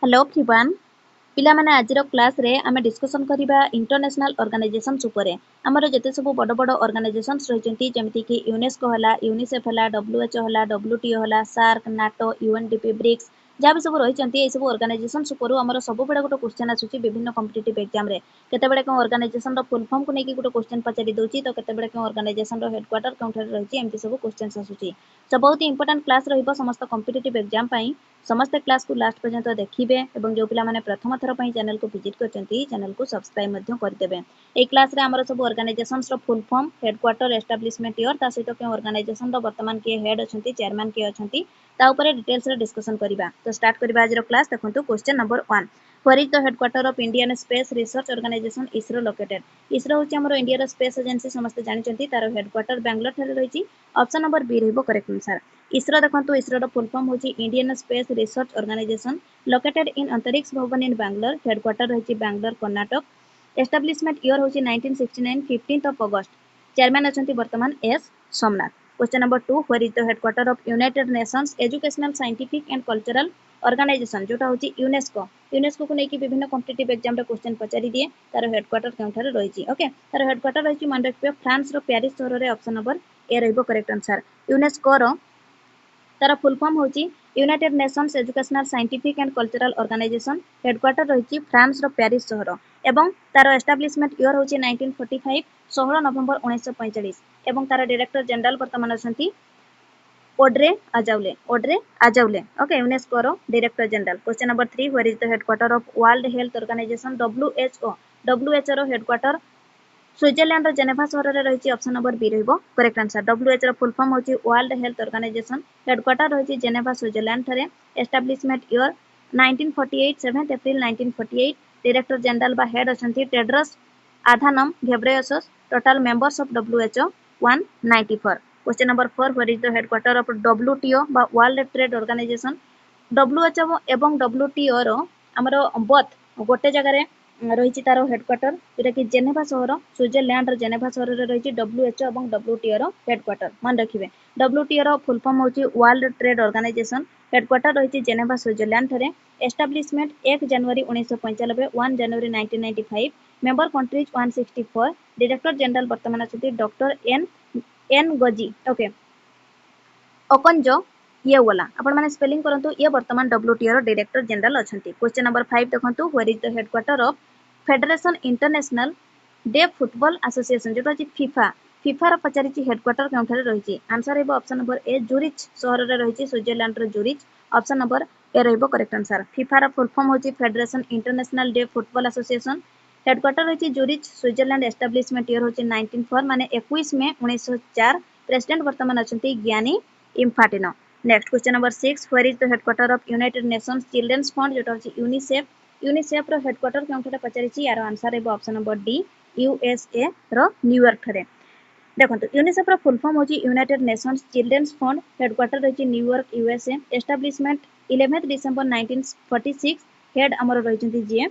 Hello everyone पिला माने आजिर class रे आमे डिस्कशन करिबा इंटरनेशनल ऑर्गेनाइजेशंस उपरे हमर जते सब बड़ बड़ ऑर्गेनाइजेशंस रहिचंती जेमिति कि यूनेस्को हला यूनिसेफ हला डब्ल्यूएचओ हला डब्ल्यूटीओ हला सार्क नाटो यूएनडीपी ब्रिक्स जहाँ भी सब रहिचंती ए सब ऑर्गेनाइजेशंस उपरु हमर सब बेडा गोटे क्वेश्चन आसुची विभिन्न कॉम्पिटिटिव एग्जाम रे केते बेडे को ऑर्गेनाइजेशन रो फुल फॉर्म को नेकी गोटे क्वेश्चन पचारि दोची तो केते बेडे को ऑर्गेनाइजेशन रो हेडक्वार्टर काउंटर रहिची एमती सब क्वेश्चंस आसुची तो बहुत ही इंपोर्टेंट क्लास रहिबो समस्त कॉम्पिटिटिव एग्जाम पई समस्त क्लास को लास्ट पर्यंत देखिए और जो पिला माने प्रथम थर पई चैनल को विजिट करचंती चैनल को सब्सक्राइब मध्य कर देबे। ए क्लास रे हमर सब ऑर्गेनाइजेशंस रो full form headquarter establishment year ता सहित के ऑर्गेनाइजेशन रो वर्तमान के हेड अछंती चेयरमैन के अछंती ता ऊपर डिटेल्स रे डिस्कशन करिबा। तो स्टार्ट करिबा आज रो क्लास देखंतु question number 1 where is the headquarter of Indian space research organisation ISRO located. ISRO होची हमर इंडिया रो स्पेस एजेंसी समस्त जानिचंती तार हेडक्वार्टर बेंगलोर थारे रहिची। ऑप्शन नंबर बी रहइबो करेक्ट आंसर। इसरो देखंतु इसरो रो फुल फॉर्म होची Indian space research Organisation located in Antariksh Bhavan in Bangalore headquarter रहिची बैंगलोर कर्नाटक एस्टैब्लिशमेंट ईयर होची 1969 15th ऑफ अगस्त चेयरमैन अछंती वर्तमान S Somnath. Question number 2 where is the headquarter of United Nations Educational Scientific and Cultural Organisation जोटा होची UNESCO को नेकी विभिन्न कॉम्पिटिटिव एग्जाम रे क्वेश्चन पचारि दिए तार हेडक्वार्टर केउठारे रहिची ओके तार हेडक्वार्टर रहिची मन रखिबे फ्रांस रो पेरिस शहर रे ऑप्शन नंबर ए रहइबो करेक्ट आंसर। यूनेस्को रो तार फुल फॉर्म होची United Nations Educational Scientific and Cultural Organisation headquarter रहिची फ्रांस रो पेरिस शहर एवं तार एस्टैब्लिशमेंट ईयर होची 1945 16 नवंबर 1945 एवं तार डायरेक्टर जनरल वर्तमान अछंती ओड्रे आजाउले ओके यूनेस्को रो director general. Question number 3 where is the headquarter of World Health Organisation WHO रो हेडक्वार्टर स्विट्जरलैंड रो जेनेवा शहर रे रहिची ऑप्शन नंबर बी रहइबो करेक्ट आंसर। डब्ल्यूएच रो फुल फॉर्म होची वर्ल्ड हेल्थ ऑर्गेनाइजेशन हेडक्वार्टर रहिची जेनेवा स्विट्जरलैंड थारे establishment year 1948 7 April 1948 director general बा हेड अछंती Tedros Adhanom Ghebreyesus total members of WHO 194। Question number 4 where is the headquarter of WTO बा world Trade organisation WHO एवं WTO रो हमरो both गोटे जगह रे रहिची तारो हेडक्वार्टर जेटा कि जेनेवा शहर स्विट्जरलैंड रो जेनेवा शहर रे रहिची डब्ल्यूएचओ एवं डब्ल्यूटीओ रो हेडक्वार्टर मन रखिबे। डब्ल्यूटीओ रो फुल फॉर्म होची वर्ल्ड ट्रेड ऑर्गेनाइजेशन हेडक्वार्टर रहिची जेनेवा स्विट्जरलैंड थारे establishment 1 January 1995 1 January 1995 member countries 164 director general वर्तमान अछंती doctor Ngozi okay Okonjo ये वाला आपण माने स्पेलिंग करंतु ये वर्तमान डब्ल्यूटीओ रो डायरेक्टर जनरल अछंती। क्वेश्चन नंबर 5 देखंतु where is the headquarter of Federation Internationale de Football association जोटा कि फीफा रो पचारिची हेडक्वार्टर केउठारे रहिची आंसर हेबो ऑप्शन नंबर ए जूरिच शहर रे रहिची स्विट्जरलैंड रो जूरिच ऑप्शन नंबर ए रहइबो करेक्ट आंसर। फीफा रो फुल फॉर्म होची Federation Internationale de Football Association headquarter रहिची जूरिच स्विट्जरलैंड एस्टैब्लिशमेंट ईयर होची 1904 माने 21 मई 1904 प्रेसिडेंट वर्तमान अछंती Gianni Infantino. Next question number 6 where is the headquarter of United Nations Children's Fund जोटा होची यूनिसेफ रो headquarter केउठारे पचारिची यार आंसर हेबो ऑप्शन नंबर डी यूएसए रो न्यूयॉर्क थारे। देखंतु यूनिसेफ रो फुल फॉर्म होची United Nations Children's Fund headquarter रहिची New York USA establishment 11 December 1946 head अमर रहिचंती जे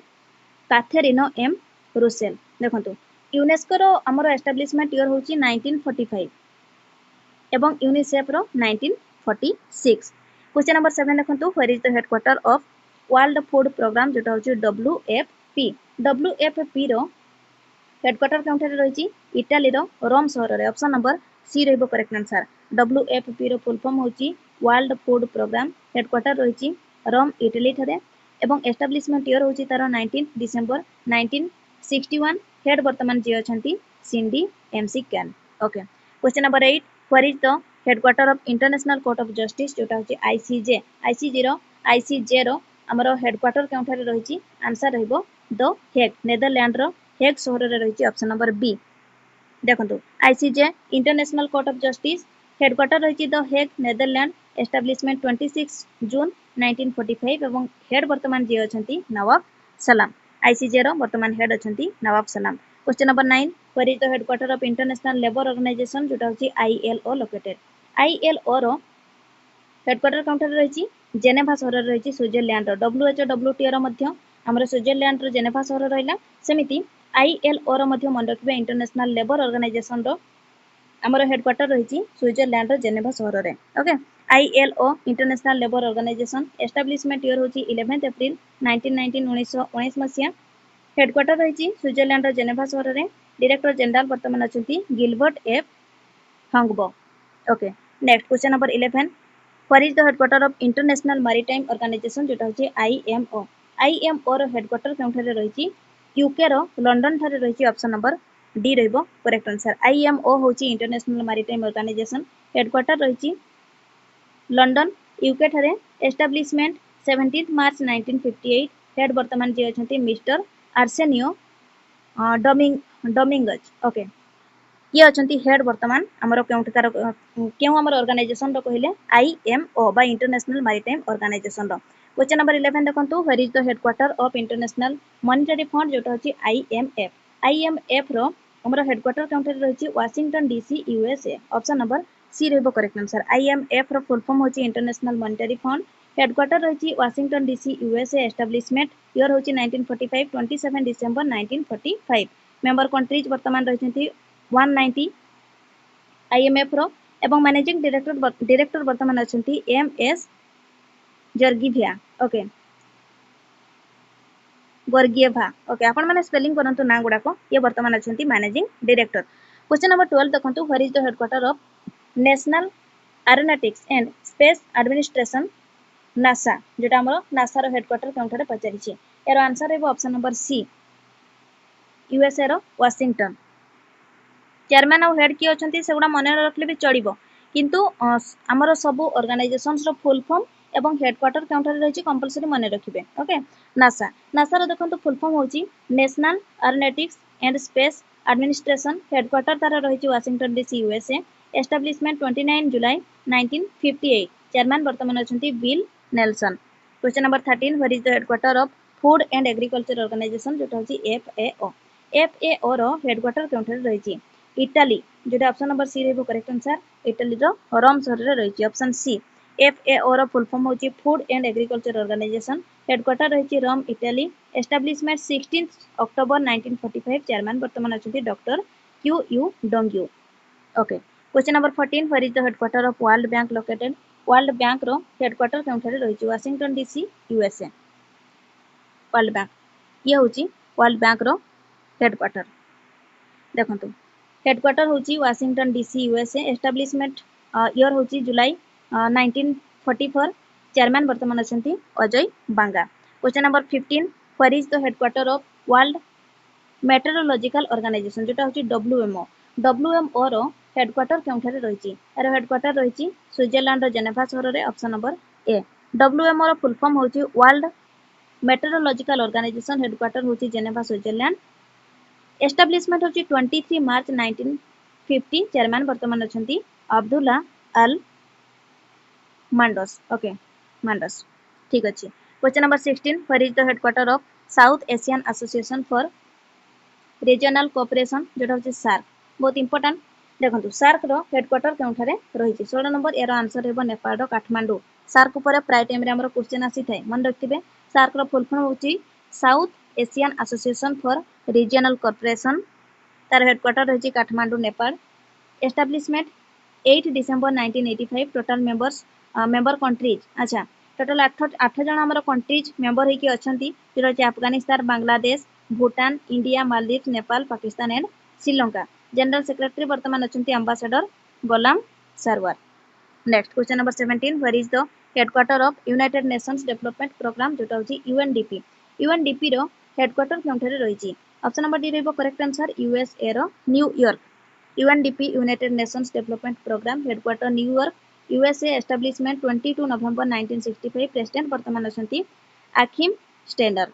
काथेरिनो एम रुसेल। देखंतु यूनेस्को रो अमर एस्टैब्लिशमेंट ईयर होची 1945 एवं यूनिसेफ रो 1946। क्वेश्चन नंबर 7 देखंतु where is the headquarter of World Food Programme जोटा होची डब्ल्यूएफपी रो हेडक्वार्टर केउठारे रहिची इटाली रो रोम शहर रे ऑप्शन नंबर सी रहइबो करेक्ट आंसर। डब्ल्यूएफपी रो फुल फॉर्म होची वर्ल्ड फूड प्रोग्राम हेडक्वार्टर रहिची रोम इटली थारे एवं एस्टैब्लिशमेंट ईयर होची तारो 19 दिसंबर 1961 हेड वर्तमान जे अछंती Cindy McCain okay. Question number 8 where is the headquarter of International Court of Justice जोटा होची आईसीजे रो हमरो हेडक्वार्टर केउठारे रहिची आंसर रहइबो द हेग नेदरलैंड रो हेग शहर रे रहिची ऑप्शन नंबर बी। देखंतु ICJ International Court of Justice headquarter रहिची the Hague Netherland establishment 26 June 1945 एवं हेड वर्तमान जे अछंती नवाब सलाम आईसीजे रो वर्तमान हेड अछंती Nawab Salam. Question number 9 where is the headquarter of international labour organisation जोटा होची आईएलओ लोकेटेड आईएलओ रो हेडक्वार्टर केउठारे रहिची जेनेवा शहर रे रहिची स्विट्जरलैंड रो डब्ल्यूएचओ डब्ल्यूटीओ रो मध्य हमर स्विट्जरलैंड रो जेनेवा शहर रहिला सेमिति आईएलओ रो मध्य मन रखिबे इंटरनेशनल लेबर ऑर्गेनाइजेशन रो हमर हेडक्वार्टर रहिची स्विट्जरलैंड रो जेनेवा शहर रे okay. ILO International labour Organisation establishment year होची 11 एप्रिल 1919 मसिया हेडक्वार्टर रही स्विट्जरलैंड जेनेभा सहर में डायरेक्टर जनरल वर्तमान अच्छा Gilbert F Houngbo okay next question number 11 what is the headquarter of International maritime Organisation जोटा होची IMO IMO रो हेडक्वार्टर केउठारे रही यूके रो लंडन ठारे रही ऑप्शन नंबर डी रहइबो करेक्ट आंसर IMO होची इंटरनेशनल मैरीटाइम ऑर्गेनाइजेशन हेडक्वार्टर रही लंडन यूके ठारे एस्टाब्लिशमेंट 17 मार्च 1958 हेड वर्तमान जे अछंती मिस्टर आर्सेनियो डोमिंगज ओके ये अछंती हेड वर्तमान हमर केउठकार केउ हमर ऑर्गेनाइजेशन रो कहिले IMO बा इंटरनेशनल मैरीटाइम ऑर्गेनाइजेशन रो क्वेश्चन नंबर 11 देखंतु where is the headquarter of international monetary fund जोटा होची IMF रो हमर हेडक्वार्टर केउठर रही Washington DC USA option number C रहबो करेक्ट आंसर IMF रो फुल फॉर्म होची इंटरनेशनल मॉनेटरी फंड हेडक्वार्टर रही Washington DC USA establishment year होची 1945 27 डिसेंबर 1945 मेंबर कंट्रीज वर्तमान रही 190 IMF रो एवं मैनेजिंग डायरेक्टर वर्तमान अछंती MS जर्गिभिया ओके गोर्गिएभा ओके आपण माने स्पेलिंग करंतु ना गुडा को ये वर्तमान अछंती मैनेजिंग डायरेक्टर क्वेश्चन नंबर 12 देखंतु where is the headquarter of National Aeronautics and Space Administration NASA जेटा हमर नासा रो हेडक्वार्टर केउठारे पचारि छी एरो आंसर हेबो ऑप्शन नंबर सी USA रो वाशिंगटन चेयरमैन और हेड किए अच्छा से गुड़ा मन रखले भी चलो किंतु आमर सब ऑर्गेनाइजेशंस रो फुल फॉर्म एवं हेडक्वार्टर केउठारे रही कंपलसरी मन रखिबे ओके नासा नासा रो देखंतु फुल फॉर्म होची National Aeronautics and Space Administration headquarter तार रही Washington DC USA establishment 29 July 1958 chairman वर्तमान अछंती Bill Nelson question number 13 where is the headquarter of Food and Agriculture Organisation जोटा होची FAO रो headquarter केउठारे रही इटाली जोटा ऑप्शन नंबर सी रहबो करेक्ट आंसर इटाली रो रोम शहर रे रही ऑप्शन सी FAO रो फुल फॉर्म होची Food and Agriculture Organisation headquarter रही Rome Italy establishment 16 October 1945 chairman वर्तमान अछंती doctor QU Dongyu okay question number 14 where is the headquarter of World Bank located World Bank रो headquarter केउठारे रही Washington DC USA World Bank ये होची World Bank रो headquarter देखंतु हेडक्वार्टर होची Washington DC USA establishment year होची July 1944 chairman वर्तमान अछंती Ajay Banga question number 15 where is the headquarter of World Metrological Organisation जोटा होची WMO रो हेडक्वार्टर केउठारे रही एरो हेडक्वार्टर रही स्विट्जरलैंड रो जेनेभा शहर रे ऑप्शन नंबर ए WMO रो फुल फॉर्म होची वर्ल्ड मेट्रोलॉजिकल ऑर्गेनाइजेशन हेडक्वार्टर होची जेनेभा स्विट्जरलैंड एस्टाब्लिशमेंट होची 23 मार्च 1950 चेयरमैन वर्तमान अछंती अब्दुल्ला अल मांडोस ओके मांडोस ठीक अछि question number 16 where is the headquarter of south Asian Association for Regional cooperation जोटा होची सार्क बहुत इंपोर्टेंट देखंतु सार्क रो हेडक्वार्टर केउठारे रही 16 नंबर एरो आंसर हेबो नेपाल रो काठमांडू सार्क ऊपर प्राय टाइम रे हमर क्वेश्चन आसी थाए मन रखिबे सार्क रो फुल फॉर्म होची South Asian Association for Regional Cooperation तार हेडक्वार्टर रही Kathmandu Nepal establishment 8 December 1985 total member countries अच्छा टोटल 8 जन हमर कंट्रीज मेंबर हेकी अछंती जेटा होची Afghanistan Bangladesh Bhutan India Maldives Nepal Pakistan and Sri Lanka general secretary वर्तमान अछंती ambassador Golam Sarwar next question number 17 where is the headquarter of United Nations development Programme जोटा होची UNDP रो हेडक्वार्टर केउठारे रही ऑप्शन नंबर डी रहबो करेक्ट आंसर USA रो New York UNDP United Nations development programme headquarter New York USA establishment 22 November 1965 president वर्तमान अछंती Achim Steiner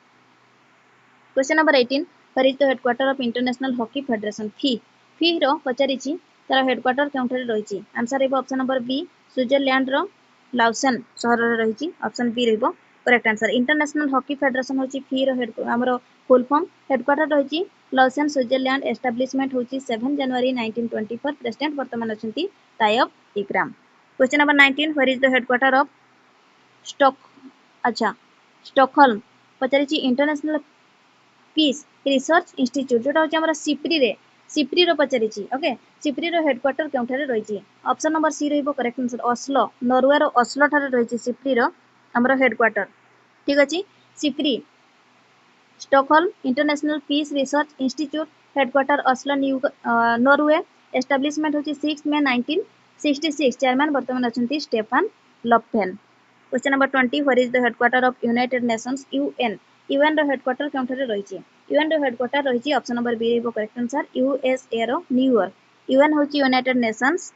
question number 18 where is the headquarter of International Hockey Federation फी रो पचारिछि तार हेडक्वार्टर केउठारे रही आंसर रहबो ऑप्शन नंबर बी स्विट्जरलैंड रो लाउसेन शहर रे रही ऑप्शन बी रहबो correct answer International Hockey Federation होची फी रो हमरो फुल फॉर्म हेडक्वार्टर रही लाउसेन स्विट्जरलैंड एस्टाब्लिशमेंट होची 7 जनवरी 1924 प्रेसिडेंट वर्तमान अछंती Tayyab Ikram question number 19 where is the headquarter of Stockholm पचारिछि इंटरनेशनल पीस रिसर्च इंस्टीट्यूट जोटा होची हमरा सिप्री रो पचारिछि ओके सिप्री रो हेडक्वार्टर केउठारे रहिछि ऑप्शन नंबर सी रहइबो करेक्ट आंसर ओस्लो नॉर्वे रो ओस्लो ठारे रहिछि सिप्री रो हमरो हेडक्वार्टर ठीक अछि SIPRI Stockholm International Peace Research Institute headquarter Oslo Norway establishment होछि 6 मे 1966 चेयरमैन वर्तमान अछंती Stefan Lofven question number 20 where is the headquarter of United Nations UN UN रो हेडक्वार्टर केउठारे रहिछि यूएन रो हेडक्वार्टर रहिछि ऑप्शन नंबर बी रहइबो correct answer USA रो न्यूयॉर्क यूएन होछि यूनाइटेड नेशंस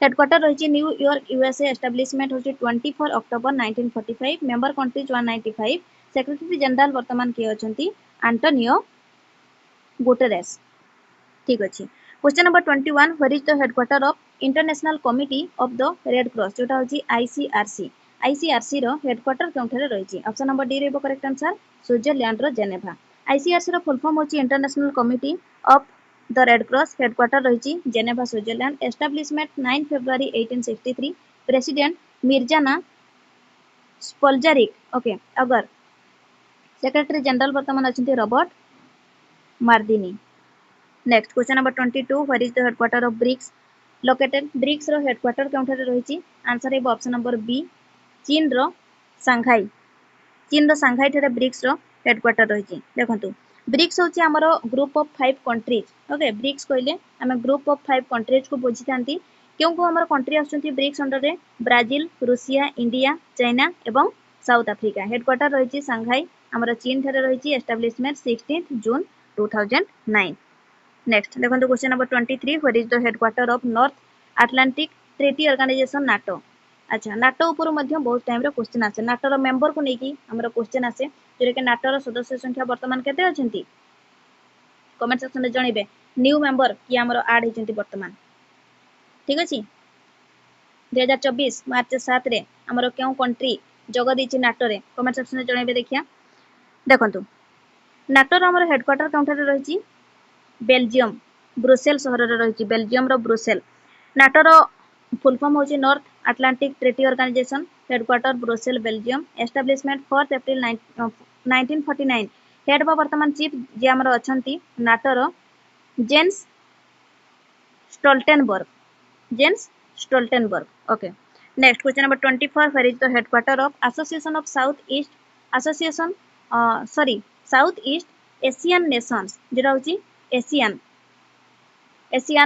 हेडक्वार्टर रही न्यूयॉर्क यूएसए एस्टैब्लिशमेंट होची 24 October 1945 member countries 195 secretary general वर्तमान किए अछंती आंटोनियो गुटेरेस ठीक अछि question number 21 where is the headquarter of international committee of the red Cross जोटा होची आईसीआरसी आईसीआरसी रो हेडक्वार्टर केउठारे रहिछि ऑप्शन नंबर डी रहइबो करेक्ट आंसर स्विट्जरलैंड रो जेनेवा आईसीआरसी रो फुल फॉर्म होची international committee of the red cross headquarter रही जेनेवा स्विट्जरलैंड एस्टैब्लिशमेंट 9 फरवरी 1863 प्रेसिडेंट मिर्जाना स्पोल्जारिक ओके अगर सेक्रेटरी जनरल वर्तमान अछंती Robert Mardini next question number 22 where is the headquarter of BRICS located BRICS रो headquarter केउठारे रहिछि answer है option number B चीन रो सांघाई ठारे ब्रिक्स रो हेडक्वार्टर रहिछि देखंतु ब्रिक्स होची हमरो group of 5 countries okay BRICS कहले हमें ग्रुप ऑफ 5 कंट्रीज को बुझी थांती क्यों को हमर कंट्री आछंती ब्रिक्स अंडर रे ब्राजील रूसिया इंडिया चाइना एवं साउथ अफ्रीका हेडक्वार्टर रहिछि सांघाई हमर चीन ठारे रहिछि एस्टैब्लिशमेंट 16 जून 2009 नेक्स्ट देखंतु question number 23 where is the headquarter of North Atlantic treaty Organisation NATO अच्छा नाटो ऊपर मध्य बहुत टाइम रो क्वेश्चन आसे नाटो रो मेंबर को नेकी हमरो क्वेश्चन आसे जेरे के नाटो रो सदस्य संख्या वर्तमान केते अछंती कमेंट सेक्शन में जणिबे न्यू मेंबर कि हमरो ऐड हेचंती वर्तमान ठीक अछि 2024 मार्च 7 रे हमरो केउ कंट्री जग दिछि नाटो रे कमेंट सेक्शन में जणिबे देखिया देखंतु नाटो रो हमरो हेडक्वार्टर काउंटर रे रहिछि बेल्जियम ब्रुसेल शहर रे रहिछि बेल्जियम रो ब्रुसेल नाटो रो फुल फॉर्म होछि north Atlantic treaty organisation headquarter Brussels Belgium establishment 4 April 1949 head बा वर्तमान चीफ जे हमरो अछंती नाटो रो Jens Stoltenberg okay next question number 24 where is the headquarter of association of south east Asian nations जेटा होची Asian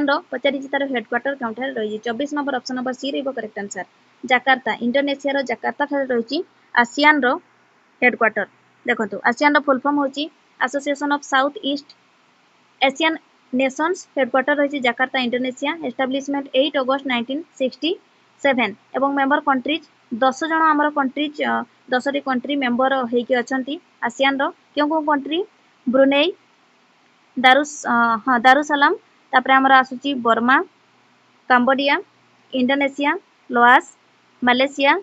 रो पचारि तार हेडक्वार्टर काउंटर रही 24 नंबर ऑप्शन नंबर सी रहइबो करेक्ट आंसर जाकार्ता इंडोनेशिया रो जाकार्ता ठारे रही आसियान रो हेडक्वार्टर देखंतु आसियान रो फुल फॉर्म होची association of south east Asian nations headquarter रही जाकार्ता इंडोनेशिया एस्टैब्लिशमेंट 8 अगस्त 1967 एवं मेंबर कंट्रीज 10 जन हमर कंट्रीज 10 टी कंट्री मेंबर हेकि अछंती आसियान रो क्यों कंट्री ब्रुनेई दारुसलाम तापर हमर आसुची Burma Cambodia Indonesia Laos Malaysia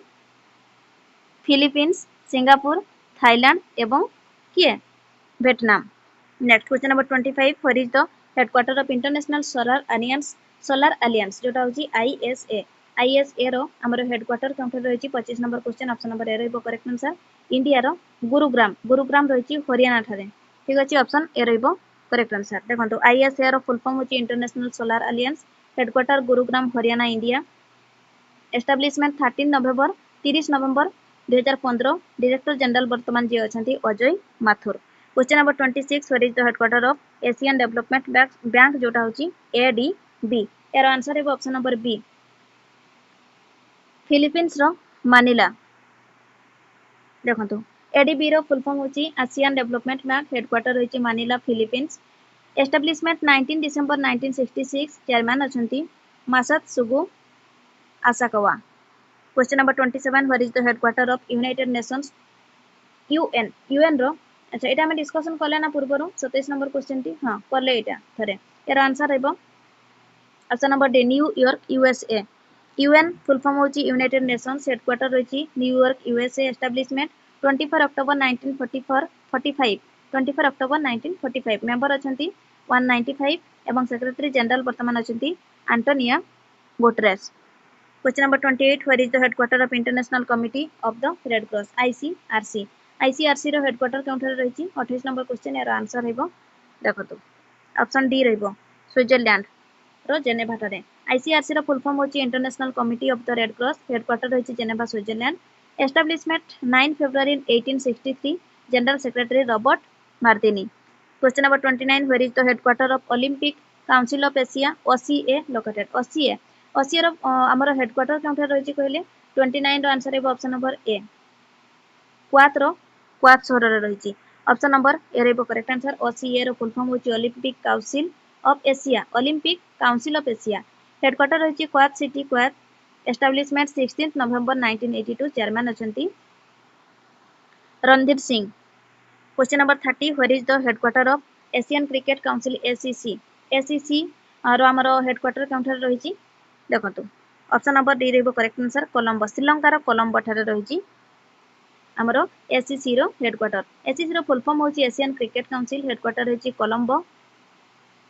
Philippines Singapore Thailand एवं किए Vietnam next question number 25 where is the headquarter of international solar alliance जोटा होची आईएसए रो हमर हेडक्वार्टर काउंटर रही 25 number question option number A रहइबो करेक्ट आंसर इंडिया रो गुरुग्राम रही हरियाणा ठारे ठीक अछि ऑप्शन ए रहइबो करेक्ट आंसर देखंतु आईएसए रो फुल फॉर्म होची international solar alliance headquarter Gurugram Haryana India establishment 30 नवंबर 2015 डायरेक्टर जनरल वर्तमान जे अछंती Ajay Mathur question number 26 where is the headquarter of Asian development bank जोटा होची एडीबी यार आंसर है ऑप्शन नंबर बी फिलीपींस रो मानिला देखंतु एडीबी रो फुल फॉर्म होची एशियन डेवलपमेंट बैंक हेडक्वार्टर होची Manila Philippines establishment 19 December 1966 chairman अछंती Masatsugu Asakawa question number 27 where is the headquarter of United Nations UN रो अच्छा एटा हम डिस्कशन करले ना पूर्वरु 27 नंबर क्वेश्चन टी हां करले एटा थरे यार आंसर हेबो option number D New York USA UN full form होची यूनाइटेड नेशंस हेडक्वार्टर होची New York USA establishment 24 October 24 October 1945 member अछंती 195 एवं सेक्रेटरी जनरल वर्तमान अछंती Antonio Guterres question number 28 where is the headquarter of international committee of the red cross ICRC रो headquarter केउठारे रहिछि 28 number question यार आंसर हेबो देखो ऑप्शन डी रहिबो स्विट्जरलैंड रो जेनेभा ठारे। आईसीआरसी रो फुल फॉर्म होची international committee of the red cross. Headquarter होची Geneva Switzerland. Establishment 9 February 1863। General secretary Robert Mardini. Question number 29 where is the headquarter of Olympic council of Asia OCA located. OCA OCA रो हमर headquarter काउंटर रहिची कहले 29 रो answer है option number A Kuwait रो Kuwait शहर रे रहिची। ऑप्शन नंबर ए रे करेक्ट आंसर। ओसीए रो फुल फॉर्म होची Olympic council of Asia Olympic council of Asia. Headquarter रहिची Kuwait city Kuwait. Establishment 16 November 1982। Chairman अछंती Randhir Singh. Question number 30 where is the headquarter of Asian cricket council ACC. ACC रो हमर headquarter काउंटर रहिची देखंतु option number D रे correct answer Colombo Sri Lanka रो कोलंबो ठारे रहिची हमरो एसीसी रो हेडक्वार्टर। एसीसी रो फुल फॉर्म होची एशियन क्रिकेट काउंसिल। हेडक्वार्टर होची Colombo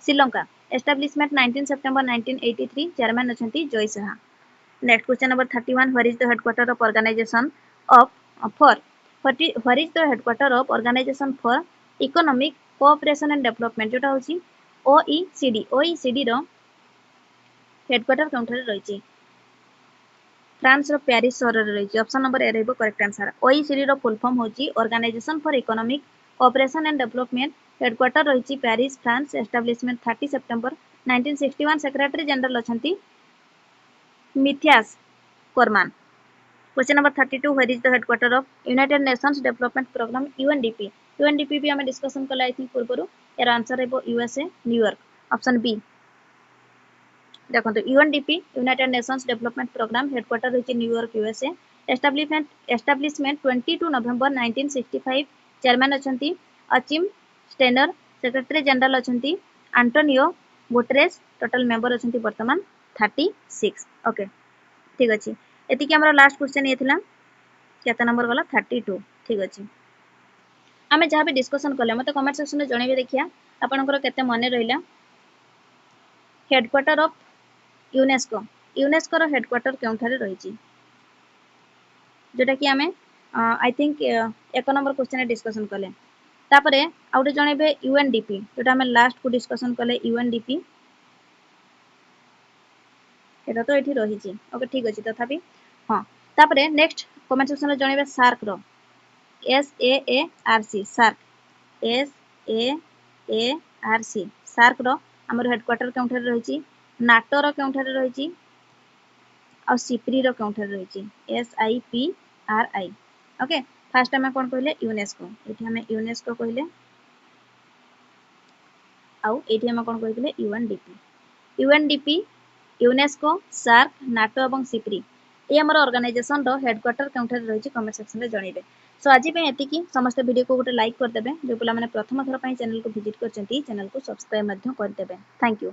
Sri Lanka. Establishment 19 September 1983। Chairman अछंती Jay Shah. Next question number 31 where is the headquarter of organisation of for where is the headquarter of organisation for economic cooperation and development जोटा होची OECD. OECD रो headquarter काउंटर रहिची France रो Paris शहर रे रहिची। ऑप्शन नंबर ए रहबो करेक्ट आंसर। ओईसीडी रो फुल फॉर्म होची organisation for economic cooperation and development. Headquarter रहिची Paris France. Establishment 30 September 1961। Secretary general अछंती Mathias कोरमान। Question number 32 where is the headquarter of United Nations development programme UNDP. UNDP भी हमें discussion कला I think पूर्व यार answer है USA New York. Option B देखो UNDP united Nations development programme headquarter होची New York USA. Establishment 22 November 1965। Chairman अछंती Achim Steiner. Secretary general अछंती एंटोनियो गुटेरेस। टोटल मेंबर अछंती वर्तमान 36। ओके ठीक अछि एति कि हमर लास्ट क्वेश्चन ये थिला केता नंबर गला 32 ठीक अछि। आमे जहाँ भी डिस्कशन कले मते कमेंट सेक्शन में जणेबे देखिया आपनकर केते मने रहिला। हेडक्वार्टर ऑफ यूनेस्को यूनेस्को रो हेडक्वार्टर केउठारे रहिची जोटा कि आमे आई थिंक एक नंबर क्वेश्चन डिस्कशन कले। तापरे आउटे जणेबे यूएनडीपी जोटा आमे लास्ट को डिस्कशन कले यूएनडीपी एटा तो एठी रहिची। ओके ठीक अछि तथापि हां तापरे नेक्स्ट कमेंट सेक्शन में जणेबे सार्क रो SAARC सार्क SAARC सार्क रो हमर हेडक्वार्टर केउठारे रहिची नाटो रो केउठारे रहिची आ सिप्री रो केउठारे रहिची SIPRI। ओके फर्स्ट हमें कोन कहले यूनेस्को एठी हमें यूनेस्को कहले आ एठी हमें कोन कहले यूएनडीपी यूनेस्को सार्क नाटो एवं सिप्री ये हमर ऑर्गेनाइजेशन रो हेडक्वार्टर केउठारे रहिची कमेंट सेक्शन में जणेबे। सो आज पे एति कि समस्त वीडियो को गोटे लाइक कर देबे जो पिला माने प्रथम थर पई चैनल को विजिट करचंती चैनल को सब्सक्राइब मध्य कर देबे। Thank you.